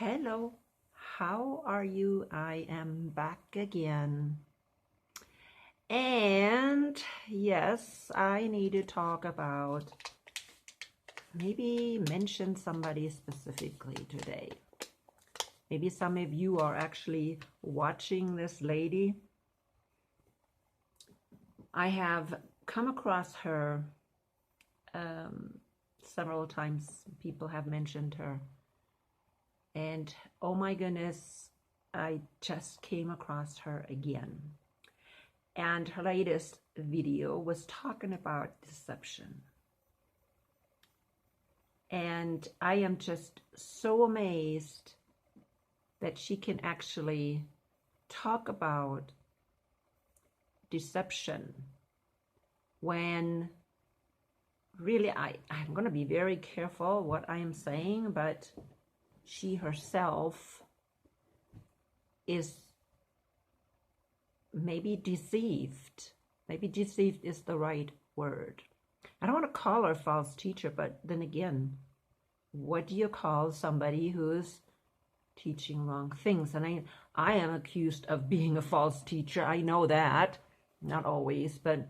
Hello, how are you? I am back again. And yes, I need to talk about, maybe mention somebody specifically today. Maybe some of you are actually watching this lady. I have come across her several times. People have mentioned her. And oh my goodness, I just came across her again. And her latest video was talking about deception. And I am just so amazed that she can actually talk about deception when really I'm going to be very careful what I am saying, but she herself is maybe deceived. Maybe deceived is the right word. I don't want to call her a false teacher, but then again, what do you call somebody who's teaching wrong things? And I am accused of being a false teacher. I know that. Not always, but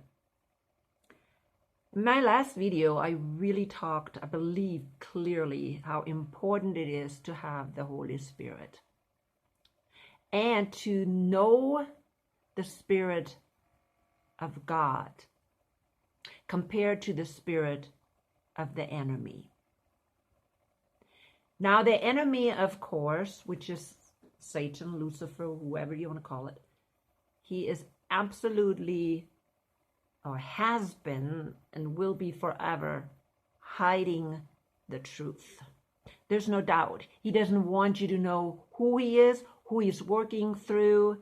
in my last video, I really talked, I believe clearly how important it is to have the Holy Spirit and to know the Spirit of God compared to the spirit of the enemy. Now, the enemy, of course, which is Satan, Lucifer, whoever you want to call it, he is absolutely, or has been and will be forever, hiding the truth. There's no doubt. He doesn't want you to know who he is, who he's working through.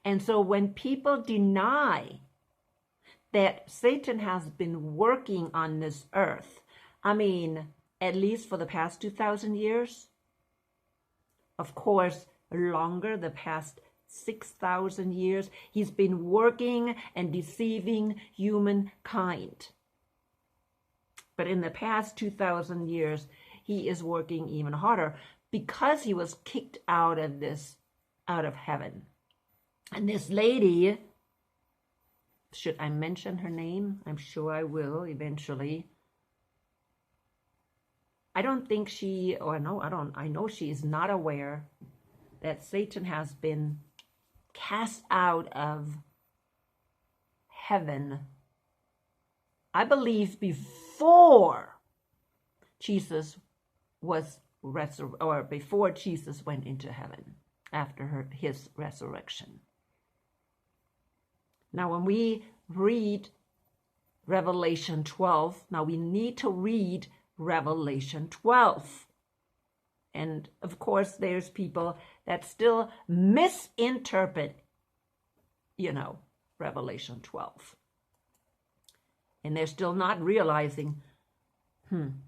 And so when people deny that Satan has been working on this earth, I mean, at least for the past 2,000 years, of course, longer, the past 6,000 years, he's been working and deceiving humankind. But in the past 2,000 years, he is working even harder because he was kicked out of heaven. And this lady, should I mention her name? I'm sure I will eventually. I don't think she, or no, I know she is not aware that Satan has been cast out of heaven, I believe, before Jesus was resurrected, or before Jesus went into heaven, after his resurrection. Now, when we read Revelation 12, now we need to read Revelation 12. And of course, there's people that still misinterpret, Revelation 12. And they're still not realizing,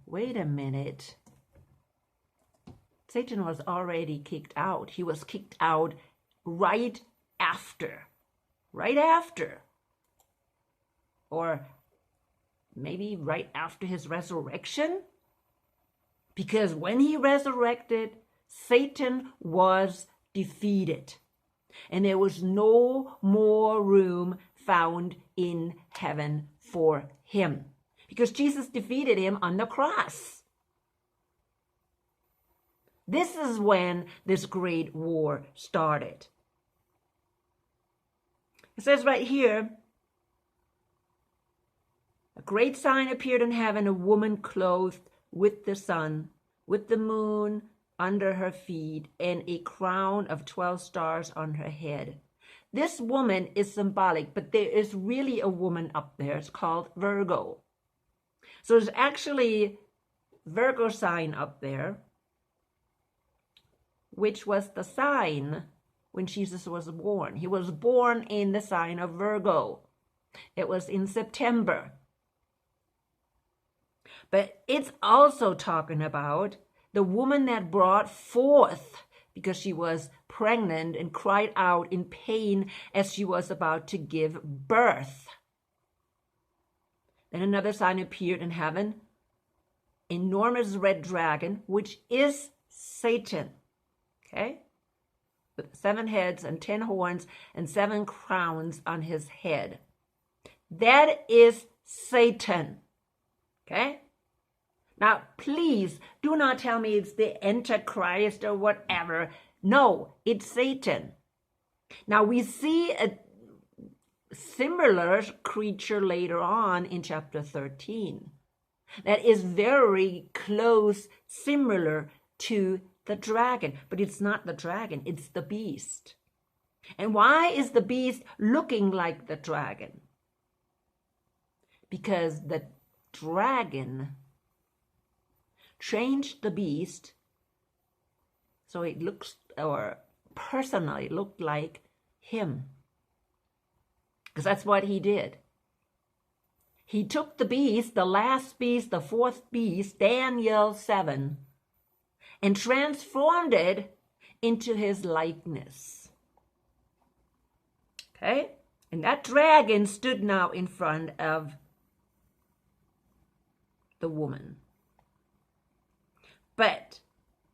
wait a minute. Satan was already kicked out. He was kicked out right after. Or maybe right after his resurrection. Because when he resurrected, Satan was defeated. And there was no more room found in heaven for him. Because Jesus defeated him on the cross. This is when this great war started. It says right here, a great sign appeared in heaven, a woman clothed with the sun, with the moon under her feet, and a crown of 12 stars on her head. This woman is symbolic, but there is really a woman up there. It's called Virgo. So there's actually Virgo sign up there, which was the sign when Jesus was born. He was born in the sign of Virgo. It was in September. But it's also talking about the woman that brought forth, because she was pregnant and cried out in pain as she was about to give birth. Then another sign appeared in heaven, enormous red dragon, which is Satan. Okay? With 7 heads and 10 horns and 7 crowns on his head. That is Satan. Okay? Now, please do not tell me it's the Antichrist or whatever. No, it's Satan. Now, we see a similar creature later on in chapter 13 that is very close, similar to the dragon. But it's not the dragon, it's the beast. And why is the beast looking like the dragon? Because the dragon changed the beast so it looks, or personally looked like him. Because that's what he did. He took the beast, the last beast, the 4th beast, Daniel 7, and transformed it into his likeness. Okay? And that dragon stood now in front of the woman. But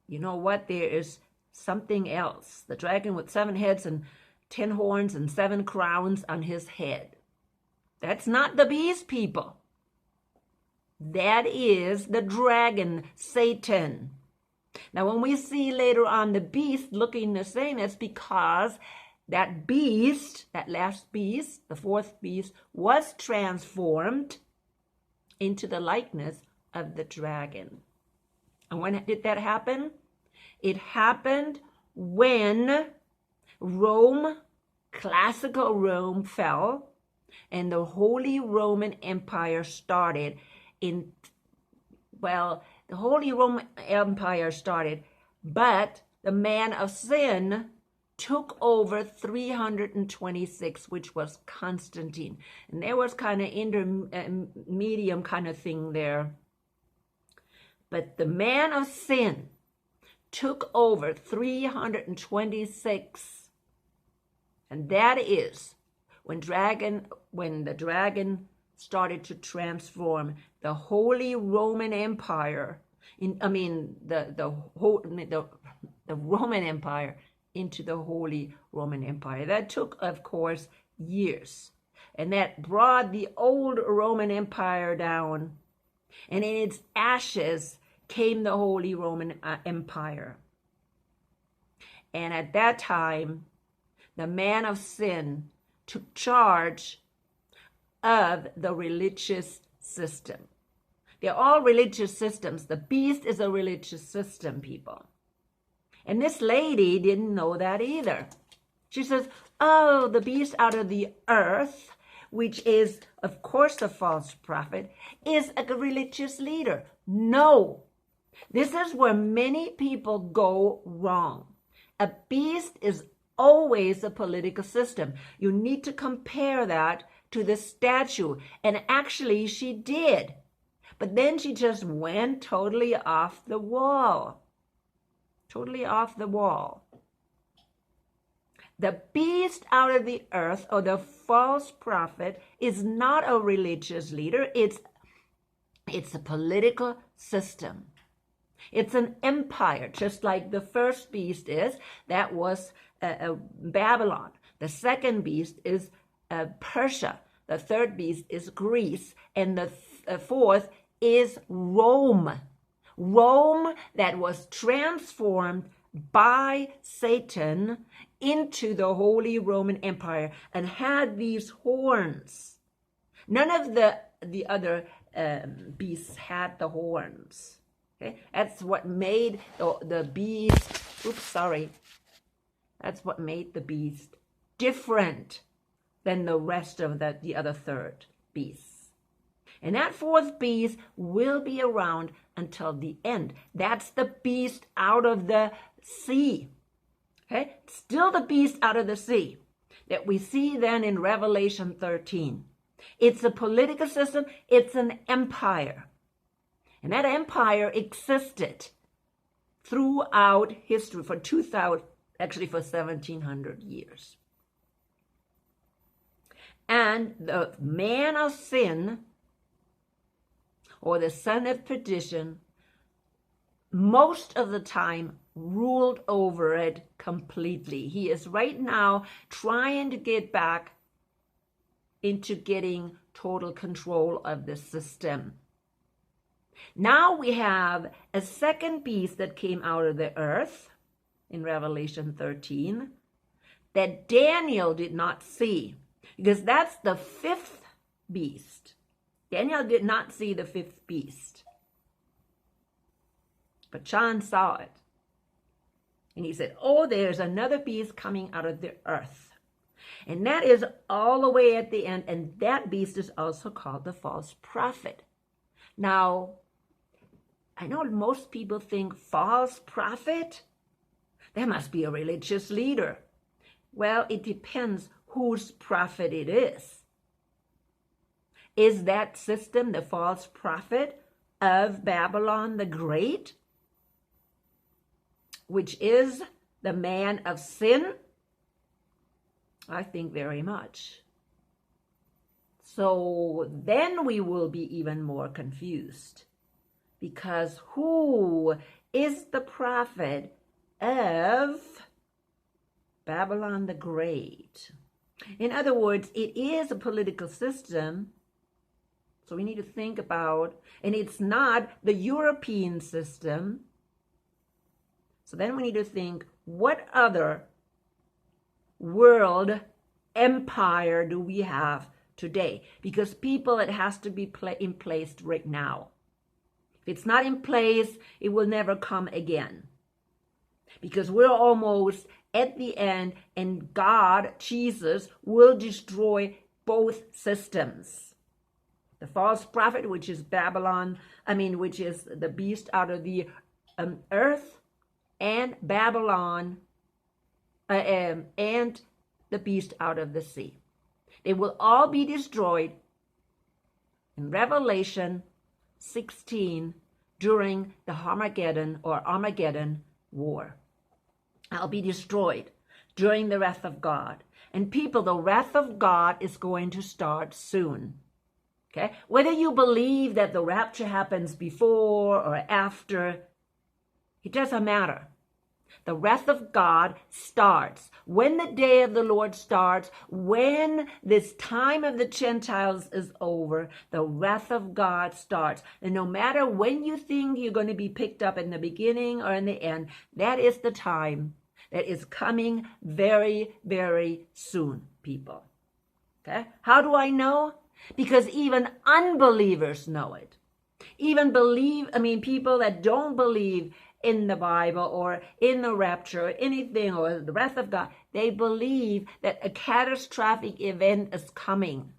you know what? There is something else. The dragon with 7 heads and 10 horns and 7 crowns on his head. That's not the beast, people. That is the dragon, Satan. Now, when we see later on the beast looking the same, it's because that beast, that last beast, the 4th beast, was transformed into the likeness of the dragon. And when did that happen? It happened when Rome, classical Rome, fell and the Holy Roman Empire started in, well, the Holy Roman Empire started, but the man of sin took over 326, which was Constantine. And there was kind of intermediate kind of thing there. But the man of sin took over 326. And that is when the dragon started to transform the Holy Roman Empire, the Roman Empire into the Holy Roman Empire. That took, of course, years. And that brought the old Roman Empire down. And in its ashes came the Holy Roman Empire. And at that time, the man of sin took charge of the religious system. They're all religious systems. The beast is a religious system, people. And this lady didn't know that either. She says, oh, the beast out of the earth, which is, of course, the false prophet, is a religious leader. No. This is where many people go wrong. A beast is always a political system. You need to compare that to the statue. And actually, she did. But then she just went totally off the wall. Totally off the wall. The beast out of the earth, or the false prophet, is not a religious leader. It's a political system. It's an empire, just like the first beast is. That was Babylon. The second beast is Persia. The third beast is Greece. And the fourth is Rome. Rome that was transformed by Satan into the Holy Roman Empire and had these horns. None of the other beasts had the horns. Okay? That's what made the beast, that's what made the beast different than the rest of the other third beasts. And that fourth beast will be around until the end. That's the beast out of the sea. Okay? Still the beast out of the sea that we see then in Revelation 13. It's a political system. It's an empire. And that empire existed throughout history for 1700 years. And the man of sin, or the son of perdition, most of the time ruled over it completely. He is right now trying to get back into getting total control of the system. Now we have a second beast that came out of the earth in Revelation 13 that Daniel did not see, because that's the fifth beast. Daniel did not see the fifth beast, but John saw it. And he said, oh, there's another beast coming out of the earth. And that is all the way at the end. And that beast is also called the false prophet. Now, I know most people think false prophet, that must be a religious leader. Well, it depends whose prophet it is. Is that system the false prophet of Babylon the Great, which is the man of sin? I think very much. So then we will be even more confused, because who is the prophet of Babylon the Great? In other words, it is a political system. So we need to think about, and it's not the European system. So then we need to think, what other world empire do we have today? Because people, it has to be in place right now. If it's not in place, it will never come again. Because we're almost at the end, and God, Jesus, will destroy both systems. The false prophet, which is Babylon, which is the beast out of the earth, and Babylon, and the beast out of the sea. They will all be destroyed in Revelation 16 during the Armageddon war. I'll be destroyed during the wrath of God. And people, the wrath of God is going to start soon. Okay? Whether you believe that the rapture happens before or after, it doesn't matter. The wrath of God starts. When the day of the Lord starts, when this time of the Gentiles is over, the wrath of God starts. And no matter when you think you're going to be picked up in the beginning or in the end, that is the time that is coming very, very soon, people. Okay? How do I know? Because even unbelievers know it. Even people that don't believe in the Bible or in the rapture or anything or the wrath of God, they believe that a catastrophic event is coming.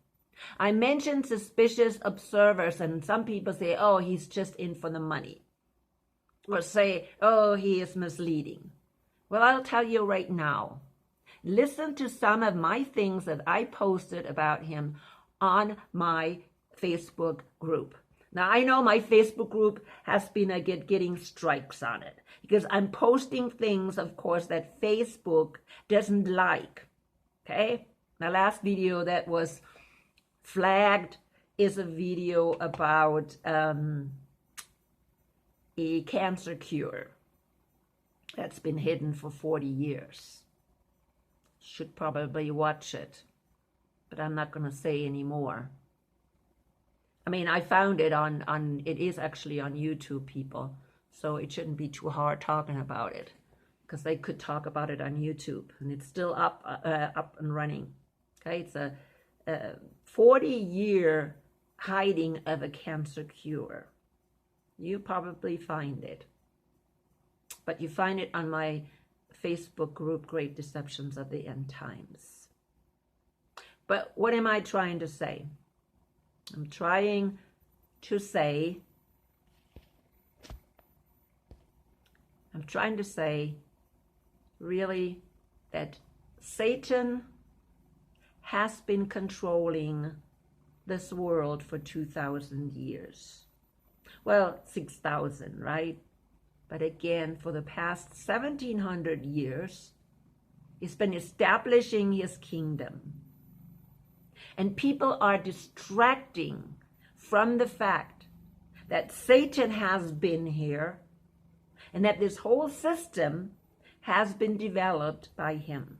I mentioned suspicious observers, and some people say, oh, he's just in for the money. Or say, oh, he is misleading. Well, I'll tell you right now. Listen to some of my things that I posted about him on my Facebook group. Now, I know my Facebook group has been getting strikes on it because I'm posting things, of course, that Facebook doesn't like. Okay? My last video that was flagged is a video about a cancer cure that's been hidden for 40 years. Should probably watch it, but I'm not going to say any more. I found it it is actually on YouTube, people, so it shouldn't be too hard talking about it, because they could talk about it on YouTube, and it's still up and running. Okay, it's a 40-year hiding of a cancer cure. You probably find it, but you find it on my Facebook group, Great Deceptions of the End Times. But what am I trying to say? I'm trying to say really that Satan has been controlling this world for 2,000 years. Well, 6,000, right? But again, for the past 1,700 years, he's been establishing his kingdom. And people are distracting from the fact that Satan has been here and that this whole system has been developed by him.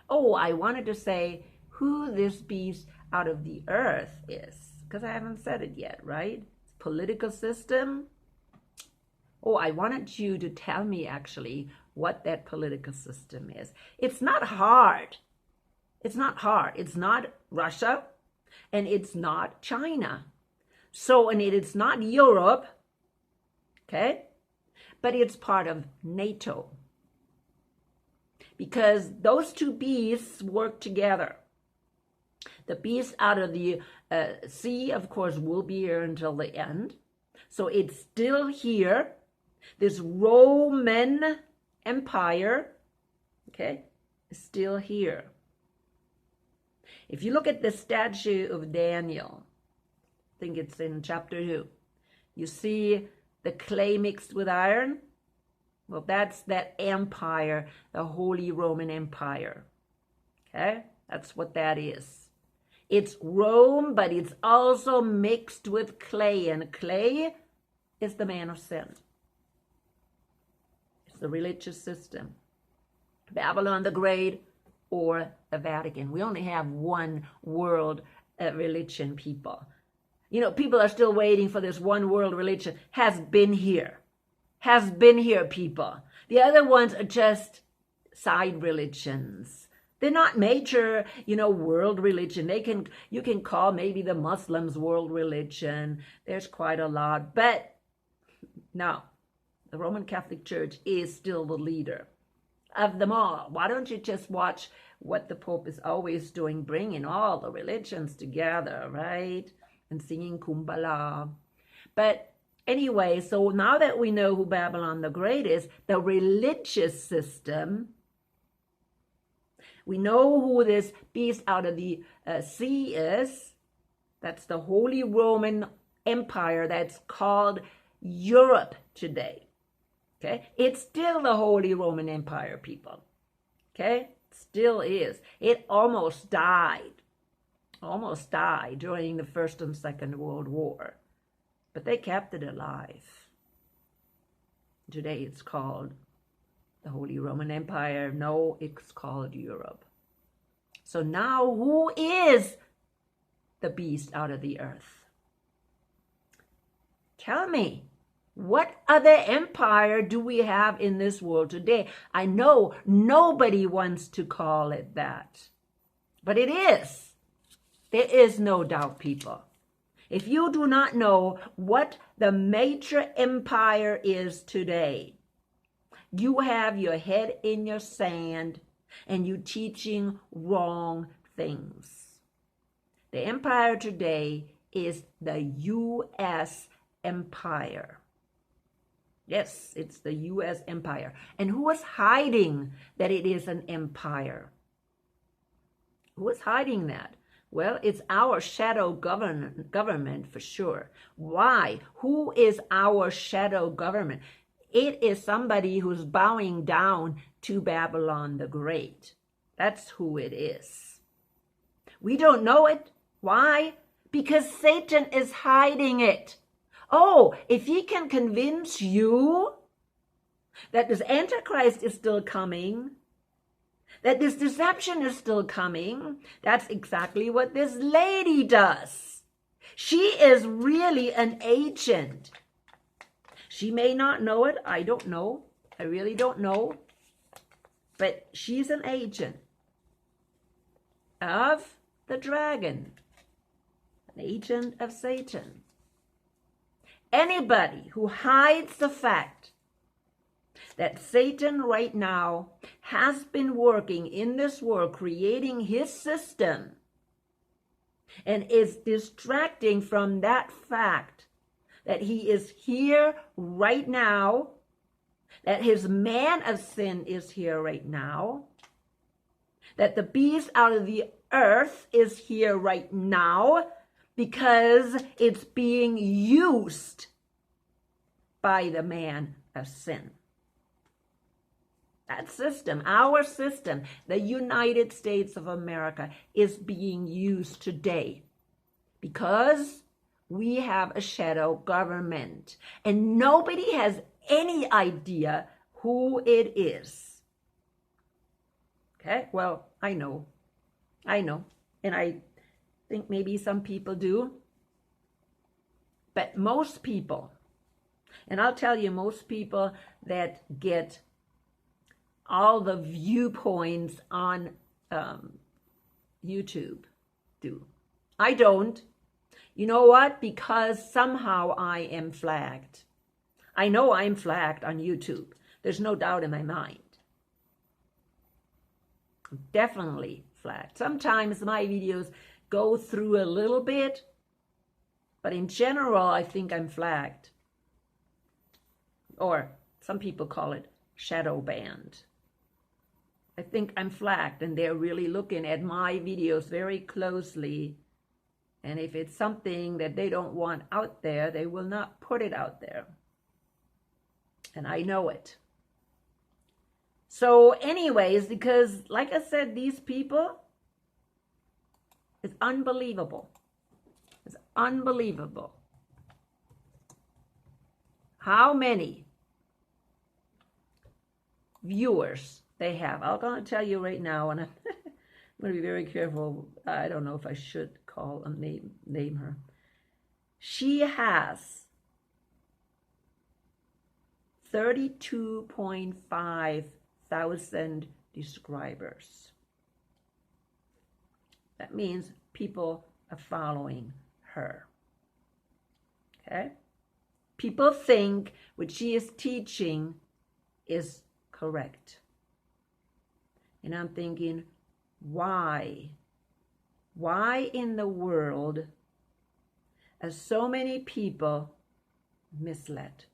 Oh, I wanted to say who this beast out of the earth is, because I haven't said it yet, right? Political system. Oh, I wanted you to tell me actually what that political system is. It's not hard. It's not hard. It's not Russia, and it's not China. So, and it's not Europe, okay? But it's part of NATO. Because those two beasts work together. The beast out of the sea, of course, will be here until the end. So it's still here. This Roman Empire, okay, is still here. If you look at the statue of Daniel, I think it's in chapter 2, you see the clay mixed with iron. Well, that's that empire, the Holy Roman Empire. Okay, that's what that is. It's Rome, but it's also mixed with clay, and clay is the man of sin. It's the religious system. Babylon the Great or the Vatican. We only have one world religion, people. You know, people are still waiting for this one world religion. Has been here, people. The other ones are just side religions. They're not major, world religion. You can call maybe the Muslims world religion. There's quite a lot, but no, the Roman Catholic Church is still the leader of them all. Why don't you just watch what the Pope is always doing, bringing all the religions together, right? And singing Kumbala. But anyway, so now that we know who Babylon the Great is, the religious system, we know who this beast out of the sea is. That's the Holy Roman Empire that's called Europe today. Okay? It's still the Holy Roman Empire, people. Okay? It still is. It almost died during the First and Second World War. But they kept it alive. Today it's called the Holy Roman Empire. No, it's called Europe. So now who is the beast out of the earth? Tell me, what other empire do we have in this world today? I know nobody wants to call it that, but it is. There is no doubt, people. If you do not know what the major empire is today, you have your head in your sand and you teaching wrong things. The empire today is the U.S. Empire. Yes, it's the U.S. Empire. And who is hiding that it is an empire? Who is hiding that? Well, it's our shadow government for sure. Why? Who is our shadow government? It is somebody who's bowing down to Babylon the Great. That's who it is. We don't know it. Why? Because Satan is hiding it. Oh, if he can convince you that this Antichrist is still coming, that this deception is still coming, that's exactly what this lady does. She is really an agent. She may not know it. I don't know. I really don't know. But she's an agent of the dragon, an agent of Satan. Anybody who hides the fact that Satan right now has been working in this world, creating his system, and is distracting from that fact that he is here right now, that his man of sin is here right now, that the beast out of the earth is here right now, because it's being used by the man of sin. That system, our system, the United States of America, is being used today because we have a shadow government. And nobody has any idea who it is. Okay, well, I know, and I think maybe some people do, but most people, and I'll tell you, most people that get all the viewpoints on YouTube do. I don't. You know what? Because somehow I am flagged. I know I'm flagged on YouTube. There's no doubt in my mind. I'm definitely flagged. Sometimes my videos go through a little bit, but in general, I think I'm flagged. Or some people call it shadow banned. I think I'm flagged, and they're really looking at my videos very closely. And if it's something that they don't want out there, they will not put it out there. And I know it. So anyways, because like I said, these people, it's unbelievable. It's unbelievable how many viewers they have. I'm going to tell you right now, and I'm going to be very careful. I don't know if I should call name her. She has 32.5 thousand subscribers. That means people are following her. Okay? People think what she is teaching is correct. And I'm thinking, why? Why in the world are so many people misled?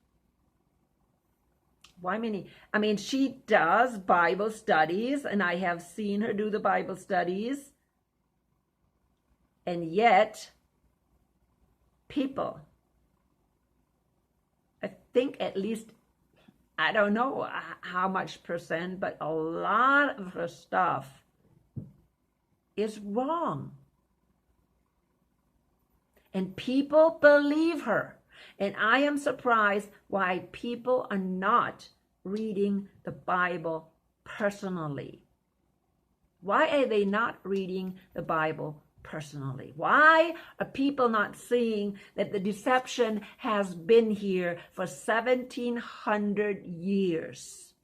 Why many? I mean, she does Bible studies, and I have seen her do the Bible studies. And yet, people, I think at least, I don't know how much percent, but a lot of her stuff is wrong. And people believe her. And I am surprised why people are not reading the Bible personally. Why are they not reading the Bible personally? Why are people not seeing that the deception has been here for 1,700 years?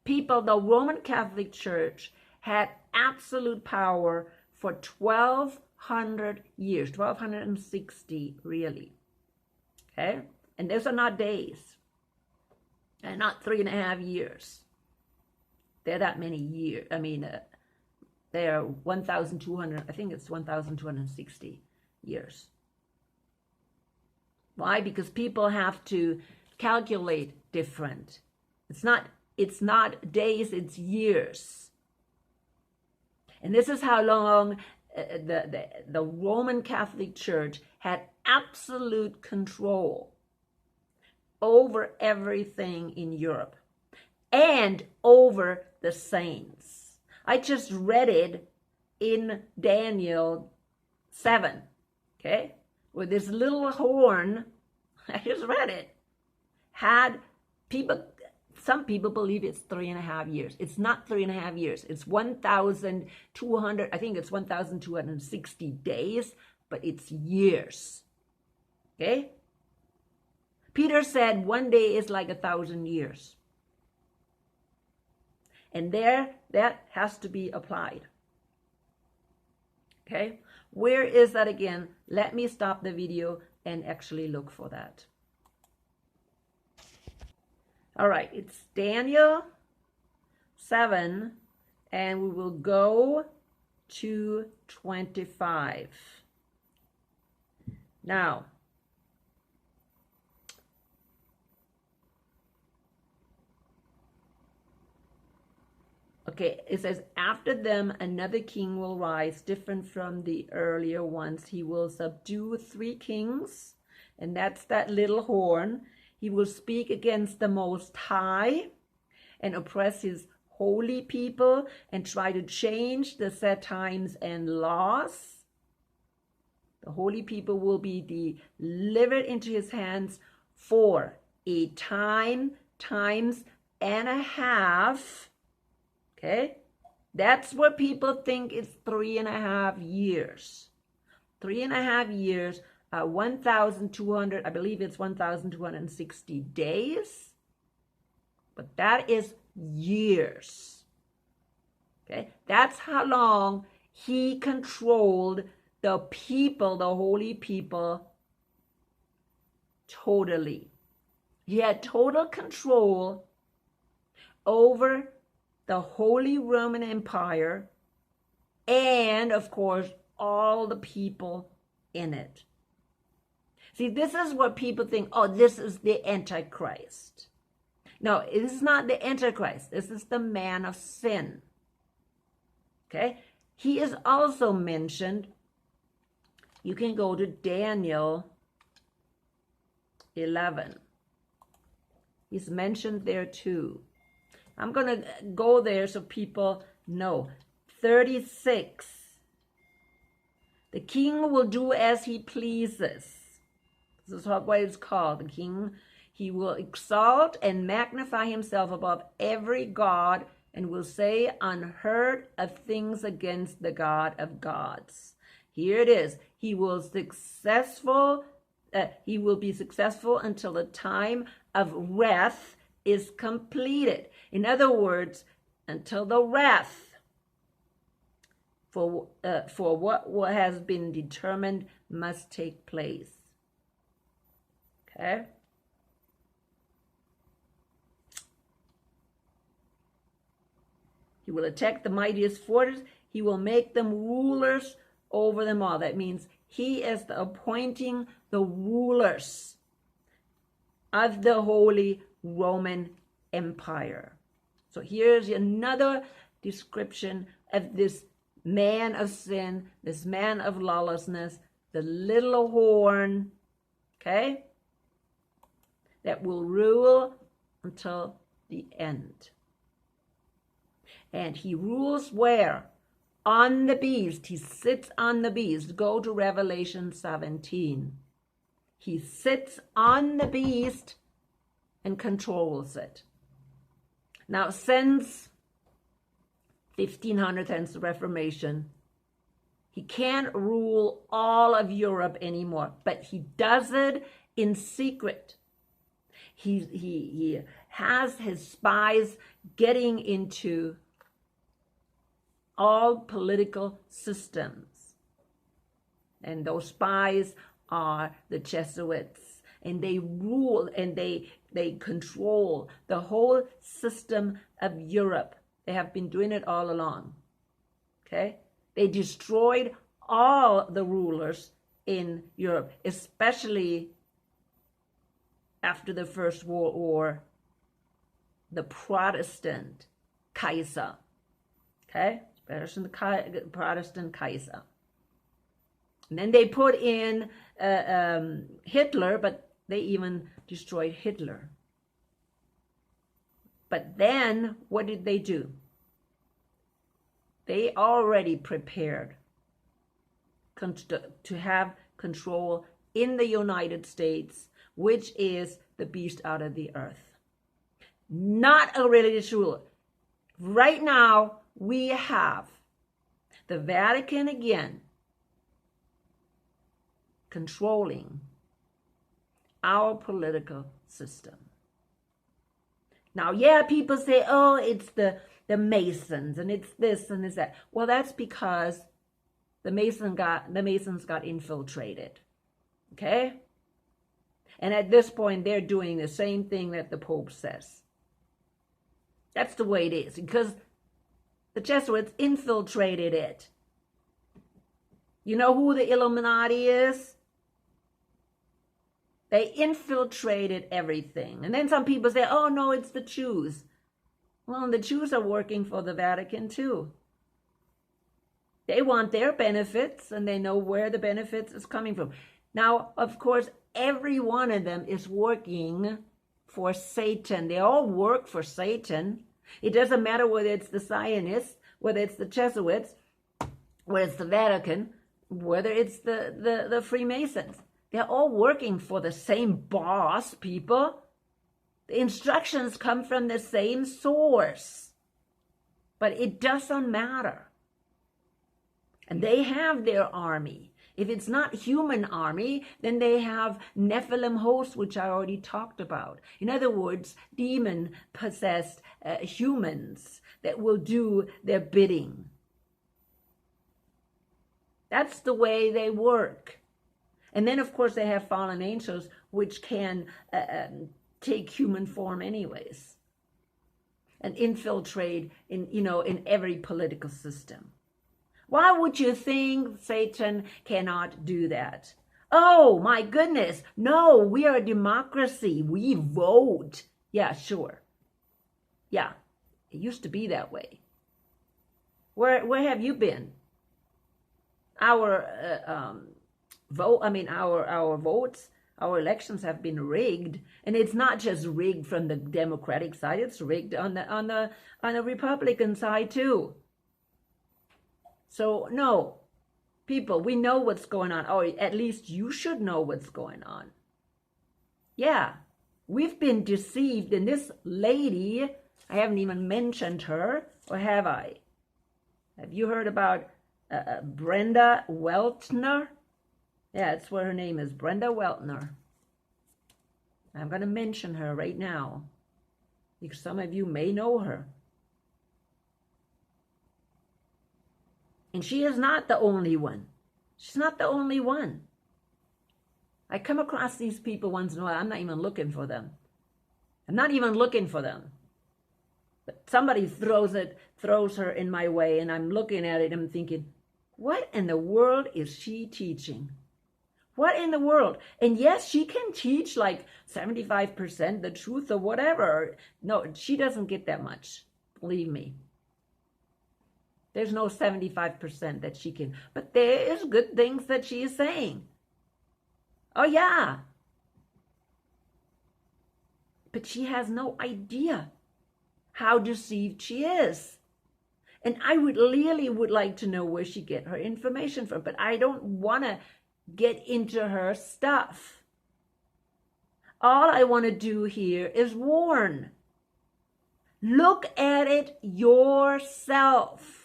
People, the Roman Catholic Church had absolute power for 1,200 years, 1,260 really. Okay? And those are not days. And not 3.5 years. They're that many years. I mean, they're 1,200, I think it's 1,260 years. Why? Because people have to calculate different. It's not days, it's years. And this is how long the Roman Catholic Church had absolute control over everything in Europe and over the saints. I just read it in Daniel 7, okay? Where this little horn, I just read it, had people, some people believe it's 3.5 years. It's not 3.5 years. It's 1,200, I think it's 1,260 days, but it's years, okay? Peter said 1 day is like 1,000 years. And there, that has to be applied. Okay? Where is that again? Let me stop the video and actually look for that. All right, it's Daniel 7, and we will go to 25. Now, okay, it says, after them another king will rise, different from the earlier ones. He will subdue 3 kings, and that's that little horn. He will speak against the Most High and oppress his holy people and try to change the set times and laws. The holy people will be delivered into his hands for a times and a half. Okay? That's what people think is 3.5 years. 3.5 years, 1,200, I believe it's 1,260 days. But that is years. Okay? That's how long he controlled the people, the holy people, totally. He had total control over the Holy Roman Empire and, of course, all the people in it. See, this is what people think, oh, this is the Antichrist. No, this is not the Antichrist. This is the man of sin. Okay? He is also mentioned. You can go to Daniel 11. He's mentioned there too. I'm going to go there so people know. 36. The king will do as he pleases. This is what it's called. The king, he will exalt and magnify himself above every god and will say unheard of things against the God of gods. Here it is. He will be successful until the time of wrath is completed. In other words, until the wrath for what has been determined must take place. Okay? He will attack the mightiest fortress. He will make them rulers over them all. That means he is appointing the rulers of the Holy Roman Empire. So here's another description of this man of sin, this man of lawlessness, the little horn, okay, that will rule until the end. And he rules where? On the beast. He sits on the beast. Go to Revelation 17. He sits on the beast and controls it. Now, since 1500, since the Reformation, he can't rule all of Europe anymore, but he does it in secret. He has his spies getting into all political systems. And those spies are the Jesuits. And they rule and they control the whole system of Europe. They have been doing it all along. Okay? They destroyed all the rulers in Europe, especially after the First World War, the Protestant Kaiser. Okay? Protestant Kaiser. And then they put in Hitler, but they even destroyed Hitler. But then, what did they do? They already prepared to have control in the United States, which is the beast out of the earth. Not a religious ruler. Right now, we have the Vatican again controlling our political system. Now, yeah, people say, oh, it's the Masons and it's this and it's that. Well, that's because the Masons got infiltrated. Okay? And at this point, they're doing the same thing that the Pope says. That's the way it is, because the Jesuits infiltrated it. You know who the Illuminati is? They infiltrated everything. And then some people say, oh, no, it's the Jews. Well, the Jews are working for the Vatican too. They want their benefits, and they know where the benefits is coming from. Now, of course, every one of them is working for Satan. They all work for Satan. It doesn't matter whether it's the Zionists, whether it's the Jesuits, whether it's the Vatican. whether it's the Freemasons. They're all working for the same boss, people. The instructions come from the same source. But it doesn't matter. And they have their army. If it's not human army, then they have Nephilim hosts, which I already talked about. In other words, demon-possessed humans that will do their bidding. That's the way they work. And then, of course, they have fallen angels, which can take human form anyways and infiltrate in every political system. Why would you think Satan cannot do that? Oh, my goodness. No, we are a democracy. We vote. Yeah, sure. Yeah, it used to be that way. Where have you been? Our votes, our elections have been rigged, and it's not just rigged from the Democratic side, it's rigged on the Republican side too. So no, people, we know what's going on, or at least you should know what's going on. Yeah, we've been deceived, and this lady, I haven't even mentioned her, or have I? Have you heard about Brenda Weltner? Yeah, that's what her name is, Brenda Weltner. I'm going to mention her right now, because some of you may know her. And she is not the only one. She's not the only one. I come across these people once in a while. I'm not even looking for them. I'm not even looking for them. But somebody throws her in my way, and I'm looking at it and I'm thinking, what in the world is she teaching? What in the world? And yes, she can teach like 75% the truth or whatever. No, she doesn't get that much. Believe me. There's no 75% that she can. But there is good things that she is saying. Oh, yeah. But she has no idea how deceived she is. And I really would like to know where she get her information from. But I don't want to get into her stuff. All I want to do here is warn. Look at it yourself.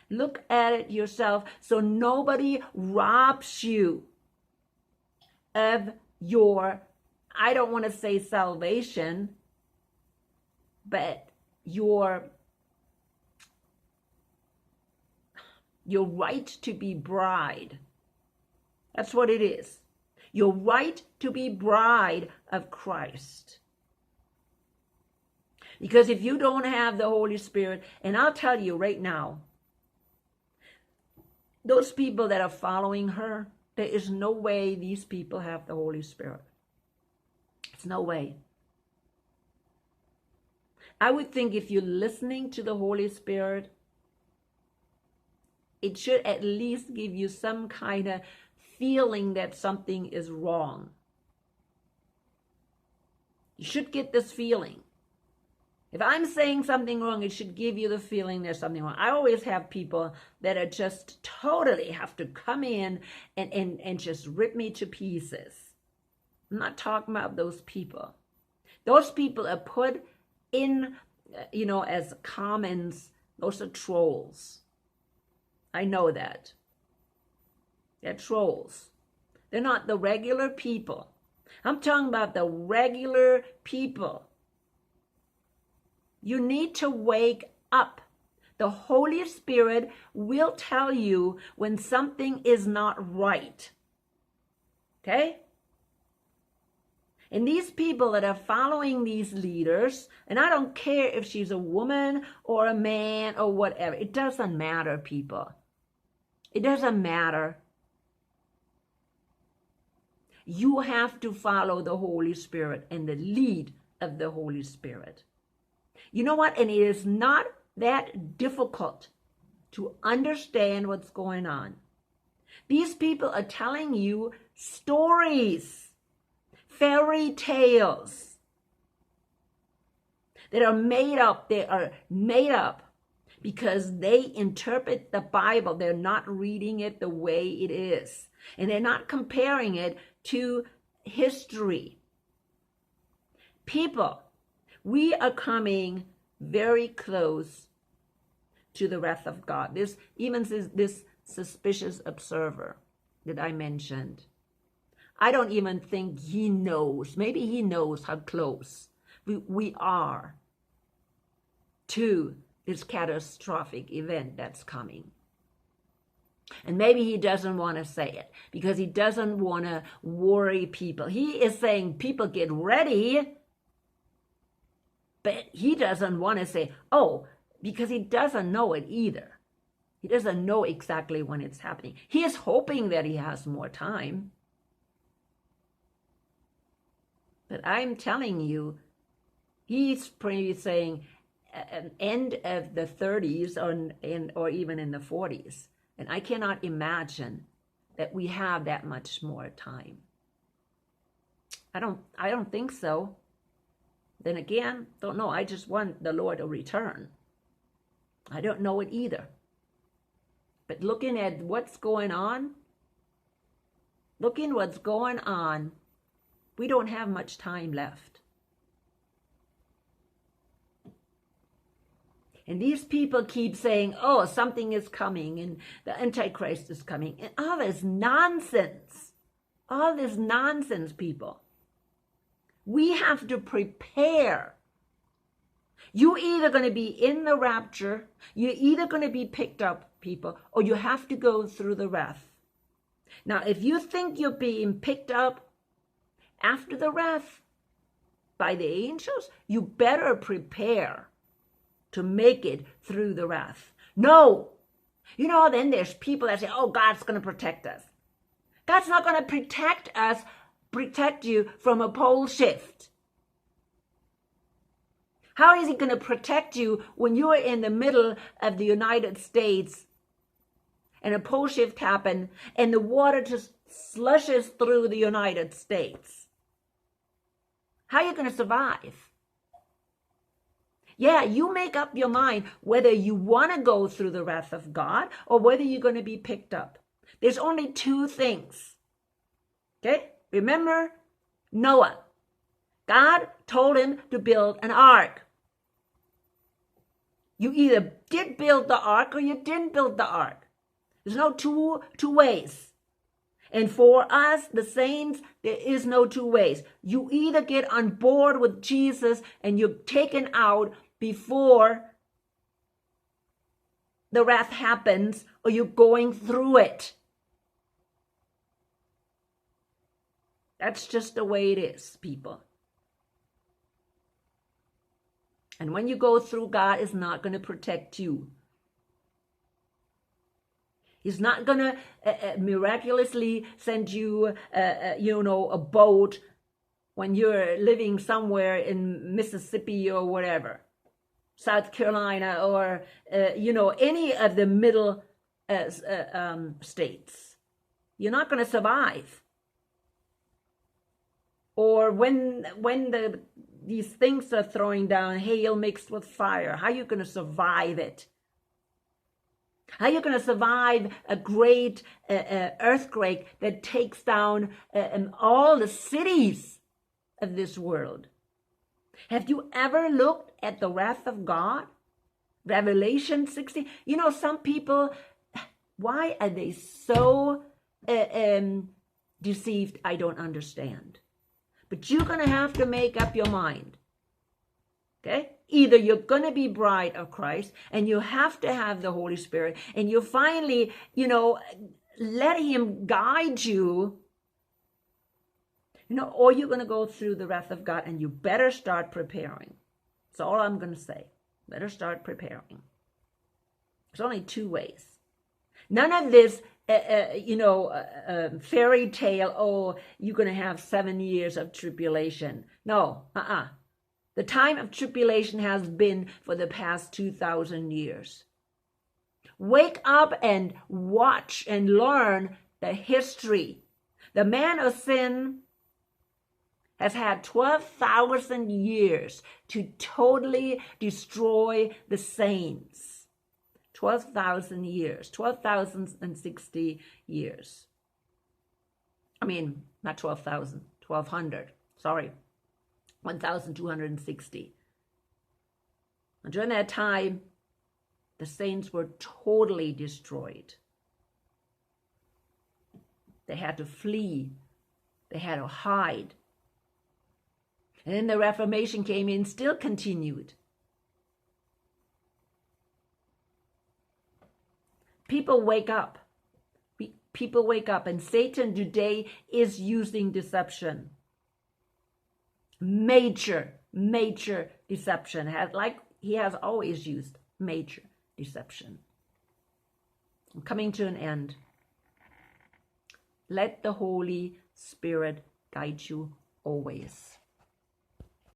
Look at it yourself so nobody robs you of your, I don't want to say salvation, but your right to be bride. That's what it is. Your right to be bride of Christ. Because if you don't have the Holy Spirit, and I'll tell you right now, those people that are following her, there is no way these people have the Holy Spirit. It's no way. I would think if you're listening to the Holy Spirit, it should at least give you some kind of feeling that something is wrong. You should get this feeling. If I'm saying something wrong, it should give you the feeling there's something wrong. I always have people that are just totally have to come in and just rip me to pieces. I'm not talking about those people. Those people are put in, as comments. Those are trolls. I know that. They're trolls. They're not the regular people. I'm talking about the regular people. You need to wake up. The Holy Spirit will tell you when something is not right. Okay? And these people that are following these leaders, and I don't care if she's a woman or a man or whatever. It doesn't matter, people. It doesn't matter. You have to follow the Holy Spirit and the lead of the Holy Spirit. You know what? And it is not that difficult to understand what's going on. These people are telling you stories, fairy tales that are made up. They are made up because they interpret the Bible. They're not reading it the way it is. And they're not comparing it to history. People, we are coming very close to the wrath of God. This suspicious observer that I mentioned, I don't even think he knows. Maybe he knows how close we are to this catastrophic event that's coming. And maybe he doesn't want to say it because he doesn't want to worry people. He is saying, people, get ready. But he doesn't want to say, oh, because he doesn't know it either. He doesn't know exactly when it's happening. He is hoping that he has more time. But I'm telling you, he's pretty saying an end of the 30s or even in the 40s. And I cannot imagine that we have that much more time. I don't think so. Then again, don't know. I just want the Lord to return. I don't know it either. But looking at what's going on, we don't have much time left. And these people keep saying, oh, something is coming and the Antichrist is coming. And all this nonsense, people. We have to prepare. You're either going to be in the rapture, you're either going to be picked up, people, or you have to go through the wrath. Now, if you think you're being picked up after the wrath by the angels, you better prepare to make it through the wrath. No. Then there's people that say, oh, God's going to protect us. God's not going to protect you from a pole shift. How is he going to protect you when you are in the middle of the United States and a pole shift happened and the water just slushes through the United States? How are you going to survive? Yeah, you make up your mind whether you want to go through the wrath of God or whether you're going to be picked up. There's only two things. Okay? Remember Noah. God told him to build an ark. You either did build the ark or you didn't build the ark. There's no two ways. And for us, the saints, there is no two ways. You either get on board with Jesus and you're taken out before the wrath happens, or you're going through it. That's just the way it is, people. And when you go through, God is not going to protect you. He's not going to miraculously send you, a boat when you're living somewhere in Mississippi or whatever, South Carolina, or, any of the middle states. You're not going to survive. Or when these things are throwing down, hail mixed with fire, how are you going to survive it? How are you going to survive a great earthquake that takes down all the cities of this world? Have you ever looked at the wrath of God? Revelation 16. Some people, why are they so deceived? I don't understand. But you're going to have to make up your mind. Okay? Either you're going to be bride of Christ and you have to have the Holy Spirit and you finally, let him guide you, or you're going to go through the wrath of God, and you better start preparing. That's all I'm going to say. Better start preparing. There's only two ways. None of this, fairy tale, oh, you're going to have 7 years of tribulation. No, The time of tribulation has been for the past 2,000 years. Wake up and watch and learn the history. The man of sin has had 12,000 years to totally destroy the saints. 12,000 years, 12,060 years. I mean, not 12,000, 1,200, sorry, 1,260. And during that time, the saints were totally destroyed. They had to flee. They had to hide. And then the Reformation came in, still continued. People wake up. People wake up, and Satan today is using deception. Major deception. He has always used major deception. I'm coming to an end. Let the Holy Spirit guide you always.